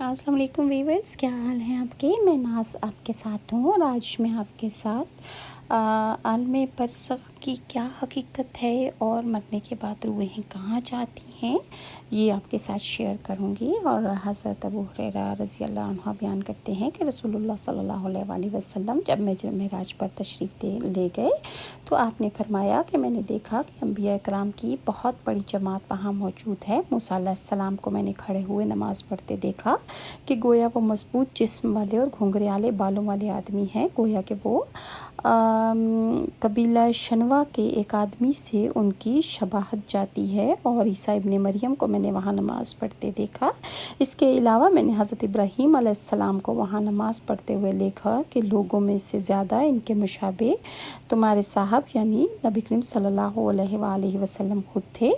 السلام علیکم ویورز، کیا حال ہیں آپ کے؟ میں ناز آپ کے ساتھ ہوں اور آج میں آپ کے ساتھ عالم برزخ کی کیا حقیقت ہے اور مرنے کے بعد روحیں کہاں جاتی ہیں یہ آپ کے ساتھ شیئر کروں گی۔ اور حضرت ابو ہریرہ رضی اللہ عنہ بیان کرتے ہیں کہ رسول اللہ صلی اللہ علیہ وآلہ وسلم جب معراج پر تشریف لے گئے تو آپ نے فرمایا کہ میں نے دیکھا کہ انبیاء کرام کی بہت بڑی جماعت وہاں موجود ہے۔ موسیٰ علیہ السلام کو میں نے کھڑے ہوئے نماز پڑھتے دیکھا کہ گویا وہ مضبوط جسم والے اور گھنگھریالے بالوں والے آدمی ہیں، گویا کہ وہ قبیلہ شنوا کے ایک آدمی سے ان کی شباہت جاتی ہے۔ اور عیسیٰ ابن مریم کو میں نے وہاں نماز پڑھتے دیکھا۔ اس کے علاوہ میں نے حضرت ابراہیم علیہ السلام کو وہاں نماز پڑھتے ہوئے دیکھا کہ لوگوں میں سے زیادہ ان کے مشابہ تمہارے صاحب یعنی نبی کریم صلی اللہ علیہ وآلہ وسلم خود تھے۔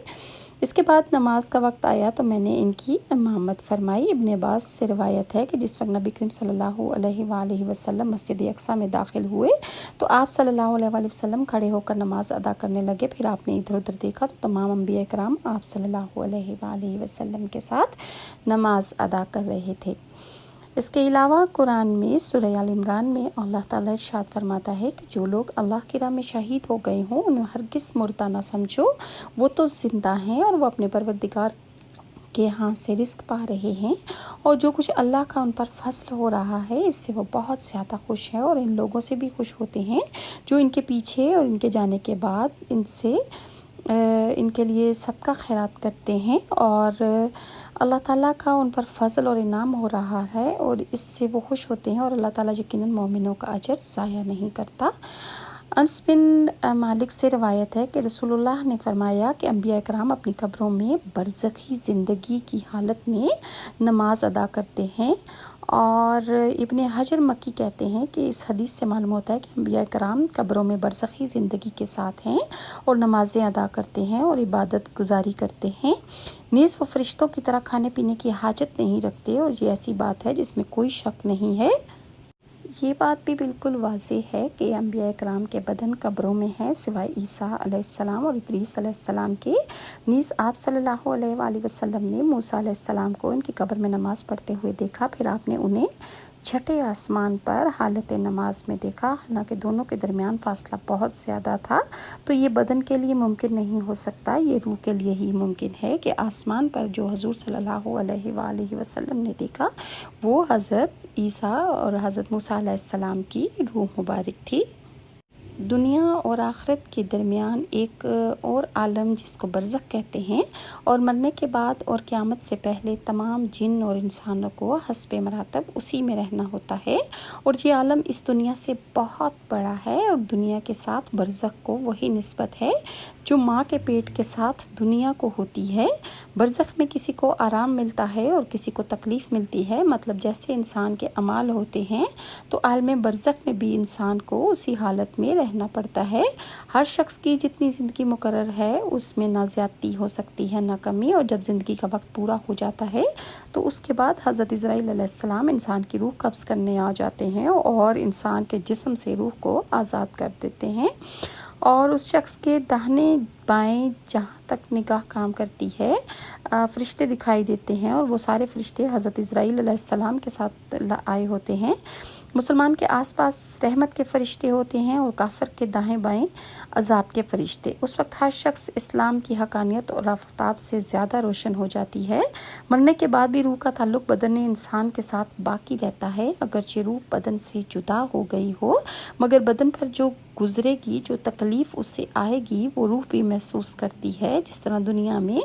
اس کے بعد نماز کا وقت آیا تو میں نے ان کی امامت فرمائی۔ ابن عباس سے روایت ہے کہ جس وقت نبی کریم صلی اللہ علیہ وآلہ وسلم مسجد اقصیٰ میں داخل ہوئے تو آپ صلی اللہ علیہ وآلہ وسلم کھڑے ہو کر نماز ادا کرنے لگے۔ پھر آپ نے ادھر ادھر دیکھا تو تمام انبیاء کرام آپ صلی اللہ علیہ وآلہ وسلم کے ساتھ نماز ادا کر رہے تھے۔ اس کے علاوہ قرآن میں سورہ آل عمران میں اللہ تعالیٰ ارشاد فرماتا ہے کہ جو لوگ اللہ کی راہ میں شہید ہو گئے ہوں انہیں ہرگز مردہ نہ سمجھو، وہ تو زندہ ہیں اور وہ اپنے پروردگار کے ہاں سے رزق پا رہے ہیں، اور جو کچھ اللہ کا ان پر فضل ہو رہا ہے اس سے وہ بہت زیادہ خوش ہیں، اور ان لوگوں سے بھی خوش ہوتے ہیں جو ان کے پیچھے اور ان کے جانے کے بعد ان کے لیے صدقہ خیرات کرتے ہیں، اور اللہ تعالیٰ کا ان پر فضل اور انعام ہو رہا ہے اور اس سے وہ خوش ہوتے ہیں، اور اللہ تعالیٰ یقیناً مومنوں کا اجر ضائع نہیں کرتا۔ انس بن مالک سے روایت ہے کہ رسول اللہ نے فرمایا کہ انبیاء کرام اپنی قبروں میں برزخی زندگی کی حالت میں نماز ادا کرتے ہیں، اور ابن حجر مکی کہتے ہیں کہ اس حدیث سے معلوم ہوتا ہے کہ انبیاء کرام قبروں میں برزخی زندگی کے ساتھ ہیں اور نمازیں ادا کرتے ہیں اور عبادت گزاری کرتے ہیں، نیز وہ فرشتوں کی طرح کھانے پینے کی حاجت نہیں رکھتے، اور یہ ایسی بات ہے جس میں کوئی شک نہیں ہے۔ یہ بات بھی بالکل واضح ہے کہ انبیاء کرام کے بدن قبروں میں ہیں سوائے عیسیٰ علیہ السلام اور ادریس علیہ السلام کے۔ نیز آپ صلی اللہ علیہ وآلہ وسلم نے موسیٰ علیہ السلام کو ان کی قبر میں نماز پڑھتے ہوئے دیکھا، پھر آپ نے انہیں چھٹے آسمان پر حالت نماز میں دیکھا، حالانکہ دونوں کے درمیان فاصلہ بہت زیادہ تھا، تو یہ بدن کے لیے ممکن نہیں ہو سکتا، یہ روح کے لیے ہی ممکن ہے کہ آسمان پر جو حضور صلی اللہ علیہ وآلہ وسلم نے دیکھا وہ حضرت عیسیٰ اور حضرت موسیٰ علیہ السلام کی روح مبارک تھی۔ دنیا اور آخرت کے درمیان ایک اور عالم جس کو برزخ کہتے ہیں، اور مرنے کے بعد اور قیامت سے پہلے تمام جن اور انسانوں کو حسب مراتب اسی میں رہنا ہوتا ہے، اور یہ عالم اس دنیا سے بہت بڑا ہے، اور دنیا کے ساتھ برزخ کو وہی نسبت ہے جو ماں کے پیٹ کے ساتھ دنیا کو ہوتی ہے۔ برزخ میں کسی کو آرام ملتا ہے اور کسی کو تکلیف ملتی ہے، مطلب جیسے انسان کے اعمال ہوتے ہیں تو عالم برزخ میں بھی انسان کو اسی حالت میں رہنا پڑتا ہے۔ ہر شخص کی جتنی زندگی مقرر ہے اس میں نہ زیادتی ہو سکتی ہے نہ کمی، اور جب زندگی کا وقت پورا ہو جاتا ہے تو اس کے بعد حضرت عزرائیل علیہ السلام انسان کی روح قبض کرنے آ جاتے ہیں اور انسان کے جسم سے روح کو آزاد کر دیتے ہیں، اور اس شخص کے داہنے بائیں جہاں تک نگاہ کام کرتی ہے فرشتے دکھائی دیتے ہیں، اور وہ سارے فرشتے حضرت عزرائیل علیہ السلام کے ساتھ آئے ہوتے ہیں۔ مسلمان کے آس پاس رحمت کے فرشتے ہوتے ہیں اور کافر کے دائیں بائیں عذاب کے فرشتے۔ اس وقت ہر شخص اسلام کی حقانیت اور آفتاب سے زیادہ روشن ہو جاتی ہے۔ مرنے کے بعد بھی روح کا تعلق بدن انسان کے ساتھ باقی رہتا ہے، اگرچہ روح بدن سے جدا ہو گئی ہو، مگر بدن پر جو گزرے گی، جو تکلیف اس سے آئے گی وہ روح بھی محسوس کرتی ہے۔ جس طرح دنیا میں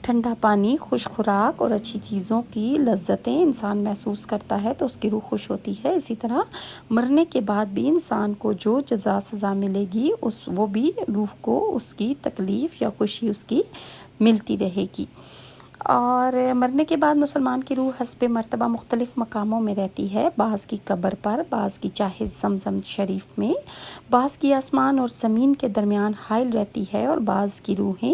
ٹھنڈا پانی، خوش خوراک اور اچھی چیزوں کی لذتیں انسان محسوس کرتا ہے تو اس کی روح خوش ہوتی ہے، اسی طرح مرنے کے بعد بھی انسان کو جو جزا سزا ملے گی وہ بھی روح کو اس کی تکلیف یا خوشی اس کی ملتی رہے گی۔ اور مرنے کے بعد مسلمان کی روح حسب مرتبہ مختلف مقاموں میں رہتی ہے، بعض کی قبر پر، بعض کی چاہے زمزم شریف میں، بعض کی آسمان اور زمین کے درمیان حائل رہتی ہے، اور بعض کی روحیں